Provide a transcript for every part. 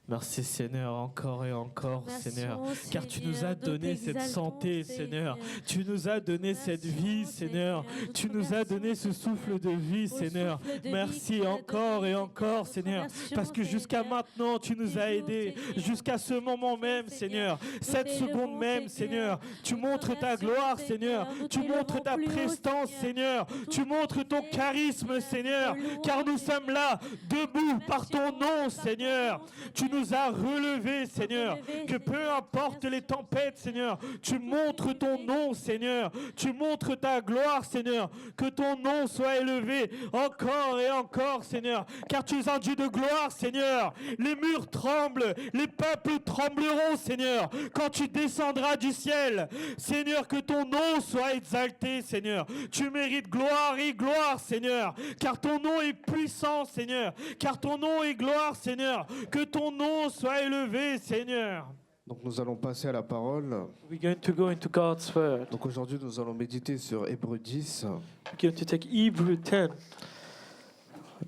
Merci Seigneur, encore et encore Seigneur, car tu nous as donné cette santé Seigneur, tu nous as donné cette vie Seigneur, tu nous as donné ce souffle de vie Seigneur. Merci encore et encore Seigneur, parce que jusqu'à maintenant tu nous as aidés, jusqu'à ce moment même Seigneur, cette seconde même Seigneur, tu montres ta gloire Seigneur, tu montres ta prestance Seigneur, tu montres ton charisme Seigneur, car nous sommes là, debout par ton nom Seigneur. Tu nous as relevés, Seigneur, que peu importe les tempêtes, Seigneur, tu montres ton nom, Seigneur, tu montres ta gloire, Seigneur, que ton nom soit élevé encore et encore, Seigneur, car tu es un Dieu de gloire, Seigneur. Les murs tremblent, les peuples trembleront, Seigneur, quand tu descendras du ciel. Seigneur, que ton nom soit exalté, Seigneur. Tu mérites gloire et gloire, Seigneur, car ton nom est puissant, Seigneur, car ton nom est gloire, Seigneur, que ton nom soit élevé, Seigneur. Donc nous allons passer à la parole. We're going to go into God's word. Donc aujourd'hui nous allons méditer sur Hébreux 10. We're going to take Hebrew 10.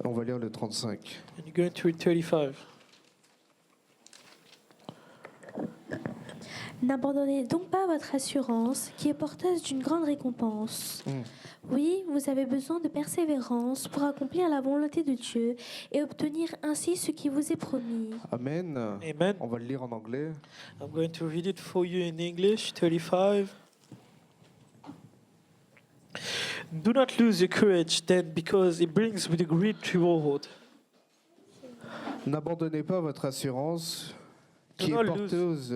On va lire le 35. And you're going to read 35. N'abandonnez donc pas votre assurance, qui est porteuse d'une grande récompense. Oui, vous avez besoin de persévérance pour accomplir la volonté de Dieu et obtenir ainsi ce qui vous est promis. Amen. Amen. On va le lire en anglais. I'm going to read it for you in English, 35. Do not lose your courage then, because it brings with a great reward. N'abandonnez pas votre assurance qui est not lose. porteuse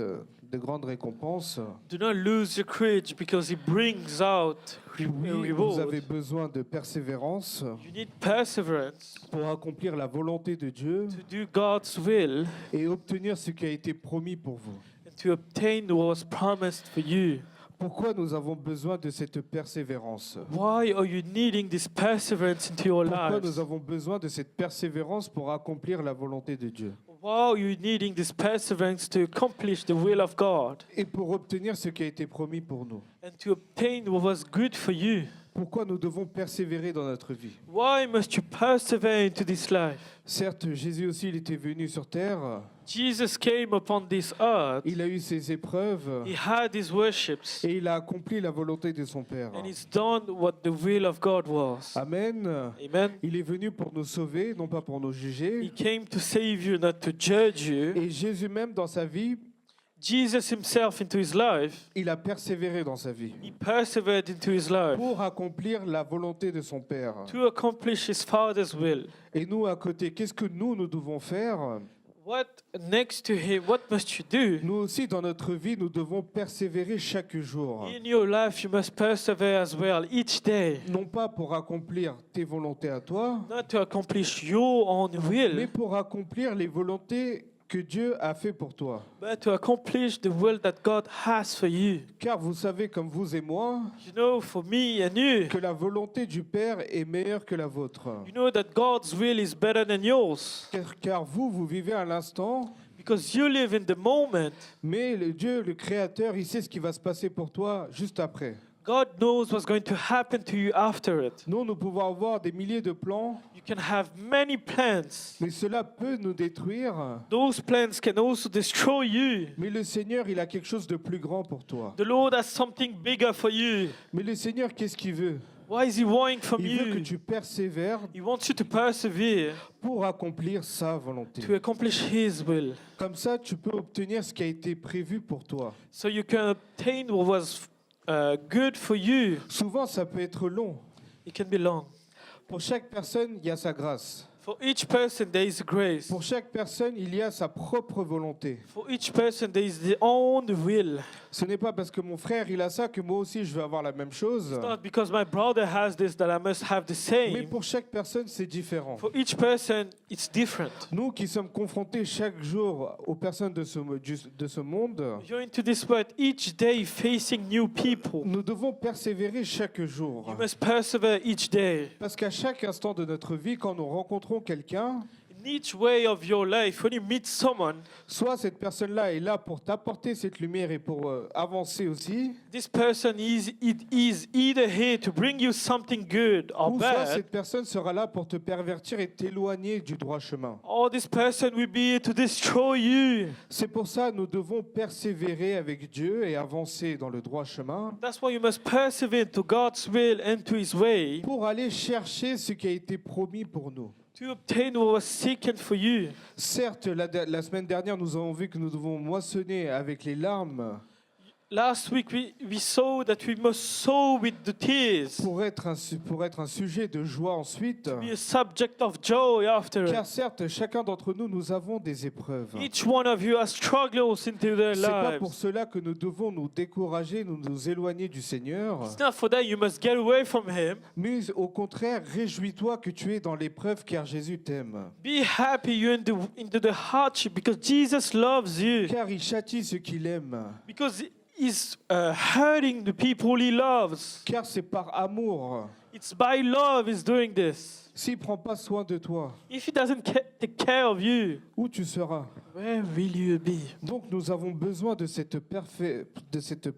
de grandes récompenses. Do not lose your courage, because it brings out a Oui, vous avez reward. besoin de persévérance You need perseverance pour accomplir la volonté de Dieu to do God's will et obtenir ce qui a été promis pour vous. and to obtain what was promised for you. Pourquoi nous avons besoin de cette persévérance? Why are you needing this perseverance into your Pourquoi lives? nous avons besoin de cette persévérance pour accomplir la volonté de Dieu Why are you needing this perseverance to accomplish the will of God et pour obtenir ce qui a été promis pour nous? and to obtain what was good for you? Pourquoi nous devons persévérer dans notre vie? Why must you persevere into this life? Certes, Jésus aussi, il était venu sur terre, Jesus came upon this earth. il a eu ses épreuves He had his worships et il a accompli la volonté de son Père. and he's done what the will of God was. Amen. Amen. Il est venu pour nous sauver, non pas pour nous juger. He came to save you, not to judge you. Et Jésus même, dans sa vie, Jesus himself into his life, il a persévéré dans sa vie he persevered into his life pour accomplir la volonté de son Père. to accomplish his Father's will. Et nous, à côté, qu'est-ce que nous devons faire? What next to him? What must you do? Nous aussi, dans notre vie, nous devons persévérer chaque jour. In your life, you must persevere as well each day, Non pas pour accomplir tes volontés à toi, not to accomplish your own mais will, pour accomplir les volontés que Dieu a fait pour toi. but to accomplish the will that God has for you. Car vous savez, comme vous et moi, You know, for me and you, que la volonté du Père est meilleure que la vôtre. you know that God's will is better than yours Car vous vivez à l'instant, because you live in the moment. mais le Dieu, le Créateur, il sait ce qui va se passer pour toi juste après. God knows what's going to happen to you after it. Nous pouvons avoir des milliers de plans, You can have many plans. mais cela peut nous détruire. Those plans can also destroy you. Mais le Seigneur, il a quelque chose de plus grand pour toi. The Lord has something bigger for you. Mais le Seigneur, qu'est-ce qu'il veut? Why is He wanting from Il veut que you? tu persévères He wants you to persevere pour accomplir sa volonté. to accomplish His will. Comme ça, tu peux obtenir ce qui a été prévu pour toi. So you can obtain what was good for you. Souvent, ça peut être long. It can be long. Pour chaque personne, il y a sa grâce. For each person, there is grace. Pour chaque personne, il y a sa propre volonté. For each person, there is their own will. Ce n'est pas parce que mon frère, il a ça que moi aussi, je veux avoir la même chose. It's not because my brother has this that I must have the Mais same. pour chaque personne, c'est différent. For each person, it's different. Nous qui sommes confrontés chaque jour aux personnes de ce monde, You're into this world each day facing new people. nous devons persévérer chaque jour. You must persevere each day. Parce qu'à chaque instant de notre vie, quand nous rencontrons quelqu'un, In each way of your life, when you meet someone, soit cette personne-là est là pour t'apporter cette lumière et pour avancer aussi, this person is either here to bring you something good or ou soit bad, cette personne sera là pour te pervertir et t'éloigner du droit chemin. or this person will be here to destroy you. C'est pour ça que nous devons persévérer avec Dieu et avancer dans le droit chemin That's why you must persevere to God's will and to His way pour aller chercher ce qui a été promis pour nous. to obtain what was taken for you. Certes, la semaine dernière, nous avons vu que nous devons moissonner avec les larmes Last week we saw that we must sow with the tears, pour être un sujet de joie ensuite. be a subject of joy after Car it. certes, chacun d'entre nous, nous avons des épreuves. Each one of you has struggles into their C'est pas pour lives. cela que nous devons nous décourager, nous éloigner du Seigneur. It's not for that you must get away from Him. Mais au contraire, réjouis-toi que tu es dans l'épreuve car Jésus t'aime. Be happy you're into the hardship because Jesus loves you. Car il châtie ceux qu'il aime. Because He's hurting the people He loves. Car c'est par amour. It's by love He's doing this. S'il ne prend pas soin de toi, If He doesn't take care of you, où tu seras? where will you be? Donc nous avons besoin de cette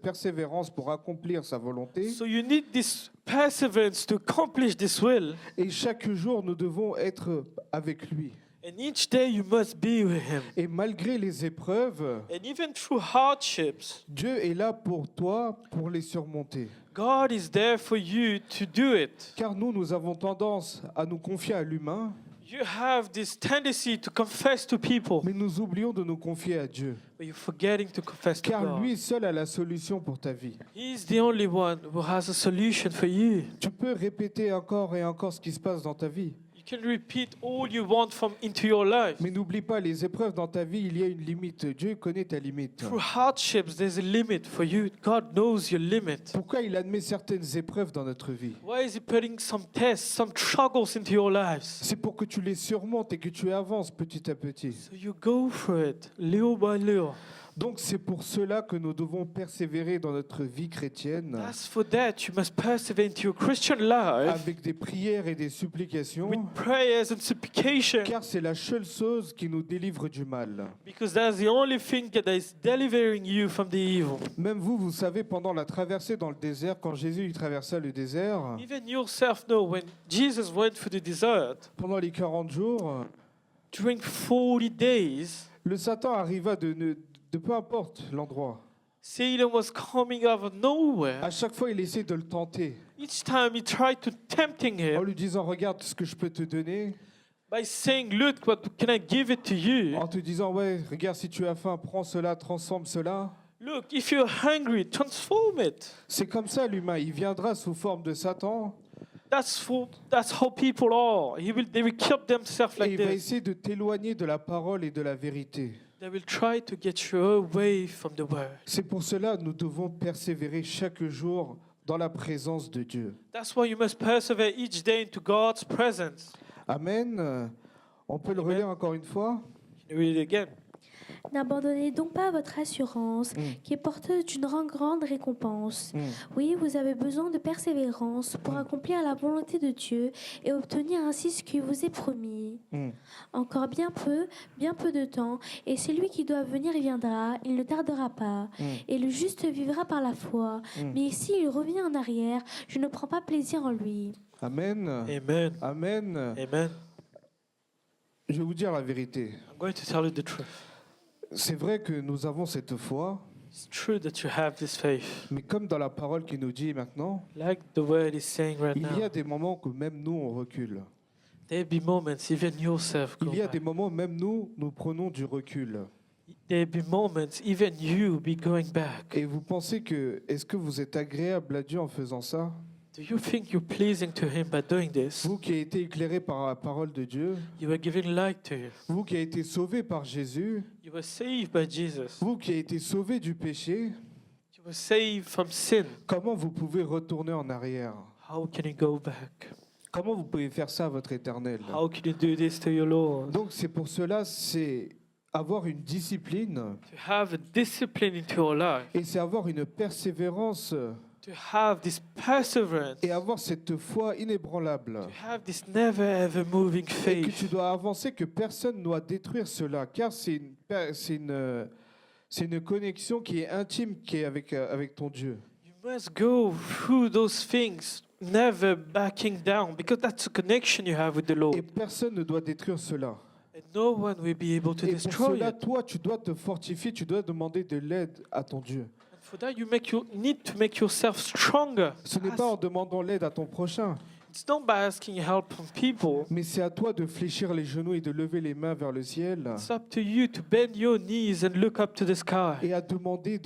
persévérance pour accomplir sa volonté. So you need this perseverance to accomplish this will. Et chaque jour, nous devons être avec lui. And each day you must be with Him. Et malgré les épreuves, And even through hardships, Dieu est là pour toi pour les surmonter. God is there for you to do it. Car nous avons tendance à nous confier à l'humain, You have this tendency to confess to people, mais nous oublions de nous confier à Dieu. but you're forgetting to confess to Car God. lui seul a la solution pour ta vie. He's the only one who has a solution for you. Tu peux répéter encore et encore ce qui se passe dans ta vie. You can repeat all you want from into your life. Mais n'oublie pas, les épreuves dans ta vie, il y a une limite. Dieu connaît ta limite. Through hardships, there's a limit for you. God knows your limit. Pourquoi il admet certaines épreuves dans notre vie? Why is He putting some tests, some struggles into your lives? C'est pour que tu les surmontes et que tu avances petit à petit. So you go through it, little by little. Donc c'est pour cela que nous devons persévérer dans notre vie chrétienne As for that, you must persevere into your Christian life avec des prières et des supplications, with prayers and supplication, car c'est la seule chose qui nous délivre du mal. because that's the only thing that is delivering you from the evil. Même vous, vous savez, pendant la traversée dans le désert, quand Jésus il traversa le désert, Even yourself know when Jesus went through the desert, pendant les 40 jours, during 40 days, le Satan arriva de peu importe l'endroit. Satan was coming out of nowhere. À chaque fois, il essaie de le tenter Each time he tried to tempting en him lui disant, regarde ce que je peux te donner, by saying, "Look, what can I give it to you? en te disant, ouais, regarde si tu as faim, prends cela, transforme cela. Look, if you're hungry, transform it." C'est comme ça l'humain, il viendra sous forme de Satan That's how people are. They will keep themselves et like il va this. essayer de t'éloigner de la parole et de la vérité. They will try to get you away from the word. C'est pour cela que nous devons persévérer chaque jour dans la présence de Dieu. That's why you must persevere each day into God's presence. Amen. On peut le relire encore une fois. Can you read it again? N'abandonnez donc pas votre assurance, qui est porteuse d'une grande récompense. Oui, vous avez besoin de persévérance pour accomplir la volonté de Dieu et obtenir ainsi ce qui vous est promis. Encore bien peu de temps, et celui qui doit venir viendra, il ne tardera pas. Et le juste vivra par la foi. Mais s'il revient en arrière, je ne prends pas plaisir en lui. Amen. Amen. Amen. Amen. Je vais vous dire la vérité. I'm going to tell you the truth. C'est vrai que nous avons cette foi, It's true that you have this faith. mais comme dans la parole qui nous dit maintenant, Like the word is saying right il y a now, des moments que même nous, on recule. there be moments, even yourself go Il y a back. des moments, même nous, nous prenons du recul. There be moments, even you be going back. Et vous pensez que, est-ce que vous êtes agréable à Dieu en faisant ça? Do you think you're pleasing to Him by doing this? Vous qui avez été éclairé par la parole de Dieu, You were giving light to you. vous qui avez été sauvé par Jésus, You were saved by Jesus. vous qui avez été sauvé du péché, You were saved from sin. comment vous pouvez retourner en arrière? How can you go back? Comment vous pouvez faire ça à votre éternel? How can you do this to your Lord? Donc c'est pour cela, c'est avoir une discipline To have a discipline into your life. et c'est avoir une persévérance To have this perseverance. et avoir cette foi inébranlable. To have this never ever moving Et que tu faith. dois avancer, que personne ne doit détruire cela, car c'est une connexion qui est intime, qui est avec ton Dieu. You must go through those things, never backing down, because that's a connection you have with the Et Lord. personne ne doit détruire cela. And no one will be able to Et pour destroy cela, it. toi, tu dois te fortifier, tu dois demander de l'aide à ton Dieu. And for that, you need to make yourself stronger. Ce n'est pas en demandant l'aide à ton prochain, It's not by asking help from people. mais c'est à toi de fléchir les genoux et de lever les mains vers le ciel It's up to you to bend your knees and look up to the sky et à demander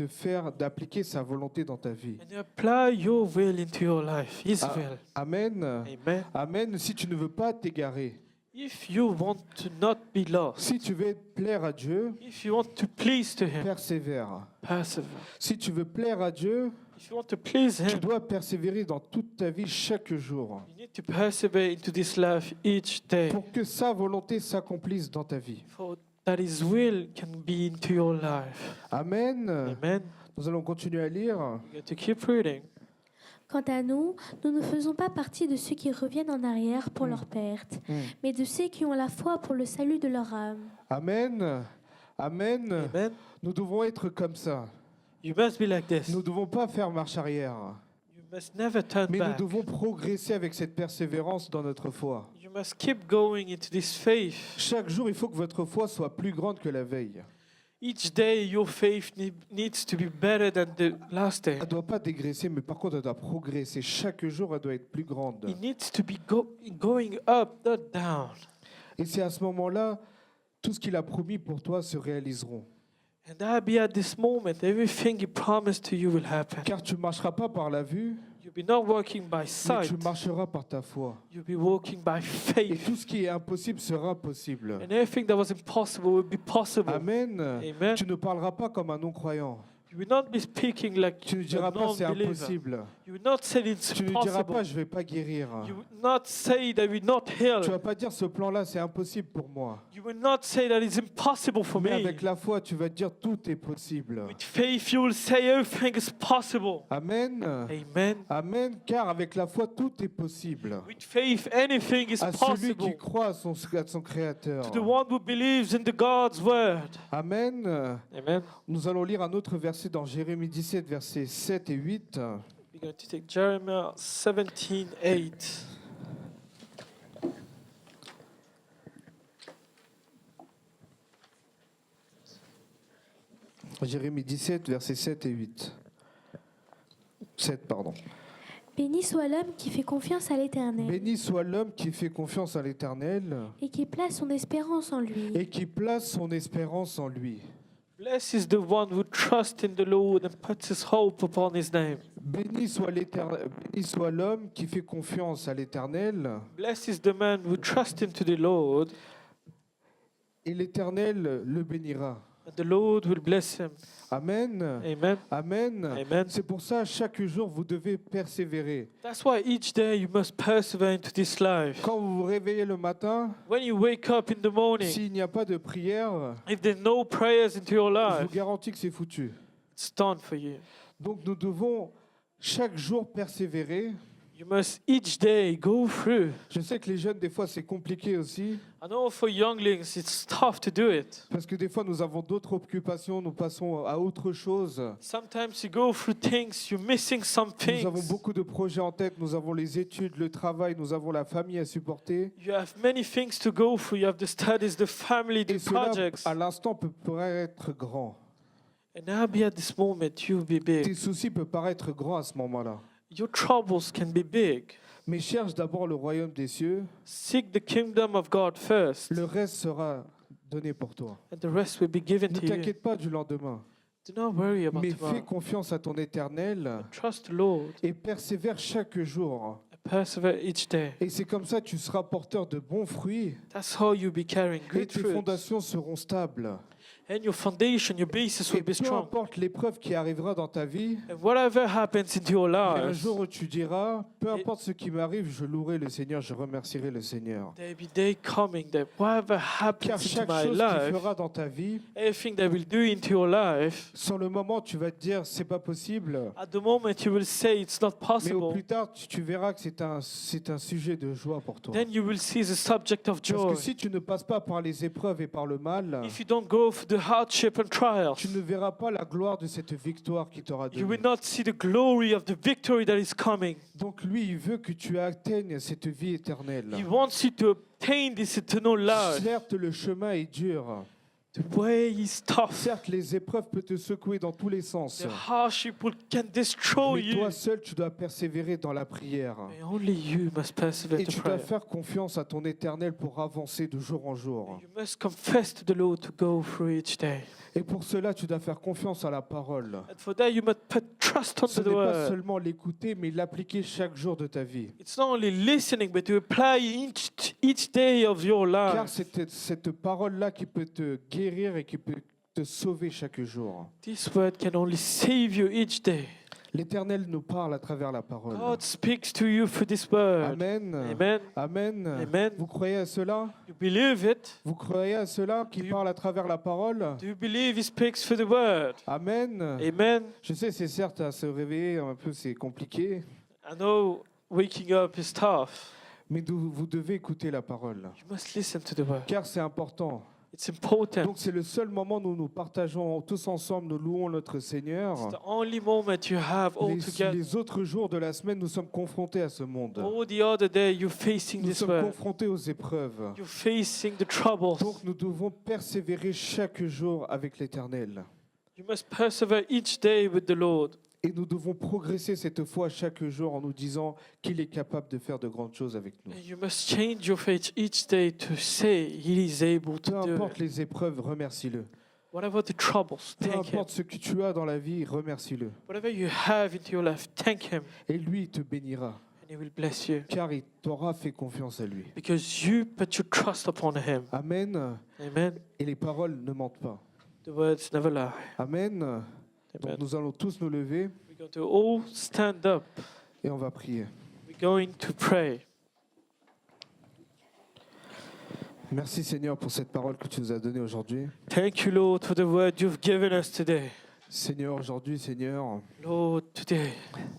d'appliquer sa volonté dans ta vie. and apply your will into your life, His Ah. will. Amen. Amen. Amen. Si tu ne veux pas t'égarer, If you want to not be lost, si tu veux plaire à Dieu, if you want to please to Him, persévère. persevere. Si tu veux plaire à Dieu, If you want to please tu Him, dois persévérer dans toute ta vie chaque jour you need to persevere into this life each day, pour que sa volonté s'accomplisse dans ta vie. for that His will can be into your life. Amen. Amen. Nous allons continuer à lire. You got to keep reading. Quant à nous, nous ne faisons pas partie de ceux qui reviennent en arrière pour leur perte, mais de ceux qui ont la foi pour le salut de leur âme. Amen. Amen. Amen. Nous devons être comme ça. You must be like this. Nous ne devons pas faire marche arrière. You must never turn Mais nous back. devons progresser avec cette persévérance dans notre foi. You must keep going into this faith. Chaque jour, il faut que votre foi soit plus grande que la veille. Each day, your faith needs to be better than the last day. Elle ne doit pas dégraisser, mais par contre, elle doit progresser. Chaque jour, elle doit être plus grande. It needs to be going up, not down. Et c'est à ce moment-là, tout ce qu'il a promis pour toi se réaliseront. And that'll be at this moment, everything He promised to you will happen. Car tu ne marcheras pas par la vue, You'll be not walking by mais sight. tu marcheras par ta foi. You'll be walking by Et faith. tout ce qui est impossible sera possible. And everything that was impossible will be possible. Amen. Amen. Tu ne parleras pas comme un non-croyant. You will not be speaking like Tu ne a diras pas c'est non-believer. impossible. You will not say it's Tu ne diras impossible. pas je ne vais pas guérir. You will not say that we not Tu ne vas heal. pas dire ce plan-là c'est impossible pour moi. You will not say that it's impossible for Mais me. avec la foi, tu vas dire tout est possible. With faith, you will say everything is possible. Amen. Amen. Amen. Car avec la foi, tout est possible. With faith, anything is À celui qui possible. croit à son Créateur. To the one who believes in the God's word. Amen. Amen. Nous allons lire un autre verset dans Jérémie 17, versets 7 et 8. We're going to take Jeremiah 17:8. Jérémie 17, versets 7 et 8. 7, pardon. Béni soit l'homme qui fait confiance à l'Éternel Béni soit l'homme qui fait confiance à l'Éternel et qui place son espérance en lui. et qui place son espérance en lui. Blessed is the one who trusts in the Lord and puts his hope upon his name. Béni soit l'homme qui fait confiance à l'Éternel Blessed is the man who trusts into the Lord, et l'Éternel le bénira. and the Lord will bless him. Amen. Amen. Amen. Amen. C'est pour ça, chaque jour, vous devez persévérer. That's why each day you must persevere into this life. Quand vous vous réveillez le matin, When you wake up in the morning, s'il n'y a pas de prière, if there's no prayers into your je vous life, garantis que c'est foutu. it's done for you. Donc nous devons chaque jour persévérer. You must each day go through. Je sais que les jeunes, des fois, c'est compliqué aussi, I know for younglings it's tough to do it. parce que des fois, nous avons d'autres occupations, nous passons à autre chose. Sometimes you go through things, you're missing some Nous avons things. beaucoup de projets en tête, nous avons les études, le travail, nous avons la famille à supporter. You have many things to go through. You have the studies, the family, Et the cela, projects. à l'instant, peut paraître grand. And now be at this moment, you'll be Tes big. soucis peuvent paraître grands à ce moment-là. Your troubles can be big. Mais cherche d'abord le royaume des cieux, Seek the kingdom of God first, le reste sera donné pour toi. and the rest will be given Ne to you. t'inquiète pas du lendemain, Do not worry about mais fais tomorrow. confiance à ton éternel Trust the Lord et persévère chaque jour. and persevere each day. Et c'est comme ça que tu seras porteur de bons fruits That's how you'll be carrying et good tes fruit. fondations seront stables. And your foundation, your basis Et will be peu strong. importe l'épreuve qui arrivera dans ta vie, And whatever happens into your il y a un life, jour où tu diras, peu importe ce qui m'arrive, je louerai le Seigneur, je remercierai le Seigneur. there will be day coming that whatever Car happens into chaque my chose qu'il life, fera dans ta vie, everything that will do into your life, sur le moment, tu vas te dire, c'est pas possible. at the moment you will say it's not Mais au possible. plus tard, tu verras que c'est un sujet de joie pour toi. Then you will see the subject of Parce joy. que si tu ne passes pas par les épreuves et par le mal, If you don't go through the hardship and trials, tu ne verras pas la gloire de cette victoire qui t'aura you will donnée. not see the glory of the victory that is coming. Donc lui, il veut que tu atteignes cette vie éternelle. He wants you to obtain this eternal life. Certes, le chemin est dur. The way is tough. Certes, les épreuves peuvent te secouer dans tous les sens. The hardship can destroy Mais toi you. seul, tu dois persévérer dans la prière. And only you must persevere Et to tu dois prayer. faire confiance à ton éternel pour avancer de jour en jour. You must confess to the Lord to go through each day. Et pour cela, tu dois faire confiance à la parole. And for that, you must put trust Ce onto the n'est pas word. seulement l'écouter, mais l'appliquer chaque jour de ta vie. It's not only listening, but to apply each day of your Car life. c'est cette parole-là qui peut te guérir et qui peut te sauver chaque jour. This word can only save you each day. L'Éternel nous parle à travers la parole. God speaks to you through this word. Amen. Amen. Amen. Amen. Vous croyez à cela? You believe it? Vous croyez à cela qui Oui. parle à travers la parole? Do you believe He speaks through the word? Amen. Amen. Je sais, c'est certes à se réveiller un peu, c'est compliqué, I know waking up is tough. mais vous devez écouter la parole. You must listen to the word. Car c'est important. It's important. Donc c'est le seul moment où nous partageons tous ensemble, nous louons notre Seigneur. It's the only moment you have all together. Les autres jours de la semaine, nous sommes confrontés à ce monde. All the other day, you're facing Nous this sommes world. confrontés aux épreuves. You're facing the troubles. Donc nous devons persévérer chaque jour avec l'Éternel. You must persevere each day with the Lord. Et nous devons progresser cette foi chaque jour en nous disant qu'il est capable de faire de grandes choses avec nous. And you must change your faith each day to say He is able Peu to do importe it. les épreuves, remercie-le. Whatever the troubles, Peu thank Him. importe ce que tu as dans la vie, remercie-le. Whatever you have into your life, thank Him. Et lui, il te bénira, And He will bless you. car il t'aura fait confiance à lui. Because you put your trust upon Him. Amen. Amen. Et les paroles ne mentent pas. The words never lie. Amen. Donc Amen. nous allons tous nous lever We're going to all stand up. et on va prier. We're going to pray. Merci Seigneur pour cette parole que tu nous as donnée aujourd'hui. Thank you, Lord, for the word you've given us today. Seigneur, aujourd'hui, Seigneur, Lord, today,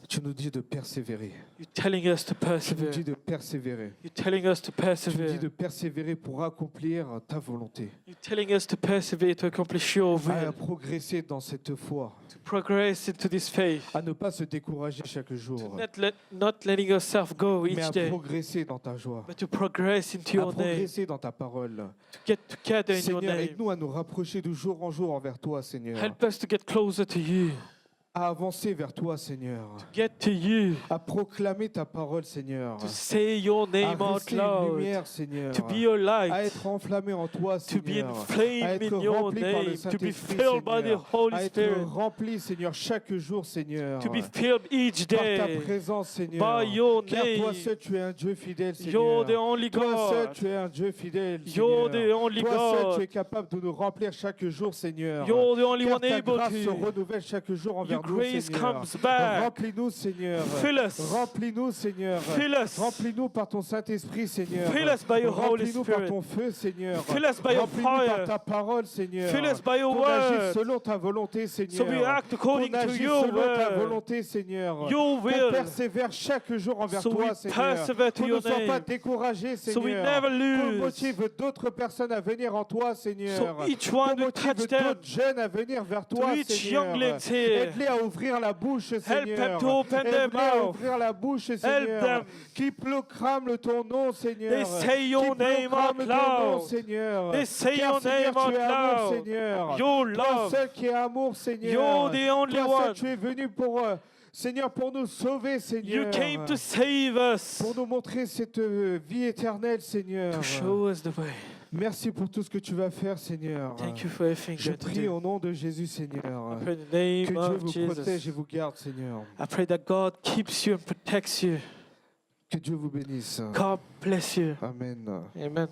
tu nous dis de persévérer. you're telling us to Tu nous persevere. dis de persévérer. You're telling us to Tu nous dis persevere. de persévérer pour accomplir ta volonté, You're telling us to persevere to accomplish your à will, progresser dans cette foi, to progress into this faith, à ne pas se décourager chaque jour, not letting yourself go mais each à day, progresser dans ta joie, but to progress into à your name, progresser dans ta parole. to get together in your Seigneur, name. aide-nous à nous rapprocher de jour en jour envers toi, Seigneur, Help us to get closer to you, à avancer vers toi, Seigneur, get to you, à proclamer ta parole, Seigneur, to say your à name out rester une loud, lumière, Seigneur, to be your à light, être enflammé en toi, to be Seigneur, à inflamed être in your rempli par le name, to be Saint-Esprit, filled by the Seigneur, Holy à être Spirit, rempli, Seigneur, chaque jour, Seigneur, to be filled each par ta day présence, Seigneur, by your car toi name. seul tu es un Dieu fidèle, You're the Seigneur. only Toi seul God. tu es un Dieu fidèle, You're the Seigneur. only Toi seul tu God. es capable de nous remplir chaque jour, Seigneur. You're the only Car one ta able grâce se to. renouvelle chaque jour Your envers nous, grace Seigneur. comes back. Remplis-nous, Seigneur. Fill us. Remplis-nous, Seigneur. Fill us. Remplis-nous par ton Saint-Esprit, Seigneur. Fill us by your Holy Remplis-nous par Spirit. ton feu, Seigneur. Fill us by your Remplis-nous par fire. ta parole, Seigneur. Fill us by your Qu'on agisse word. selon ta volonté, So we Seigneur. act according Qu'on to agisse your selon ta word, volonté, Seigneur. your Qu'on will. persévère chaque jour envers So we toi, Seigneur. persevere to Qu'on ne your soit pas name. découragé, So we Seigneur. never Qu'on lose. motive d'autres personnes à venir en toi, So Seigneur. each Qu'on one will motive touch them. d'autres jeunes à venir vers toi, To each Seigneur. younglings here. Aide-les à ouvrir la bouche, Seigneur. them to open their Aide-les à mouth. ouvrir la bouche, Help Seigneur. them. Qui proclament ton nom, Seigneur. They say your Qui name out proclament ton nom, loud. Seigneur. They say Car, your Seigneur, name tu out es amour, loud. Seigneur. Your Toi love. seul qui es amour, Seigneur. You're the only Toi seul, one. tu es venu pour, Seigneur, pour nous sauver, Seigneur. You came to save us, Pour nous montrer cette vie éternelle, Seigneur. to show us the way. Merci pour tout ce que tu vas faire, Seigneur. Thank you for everything Je you're going to prie do. au nom de Jésus, Seigneur. I pray in the Que name Dieu of vous protège Jesus. et vous garde, Seigneur. I pray that God keeps you and protects you. Que Dieu vous bénisse. God bless you. Amen. Amen.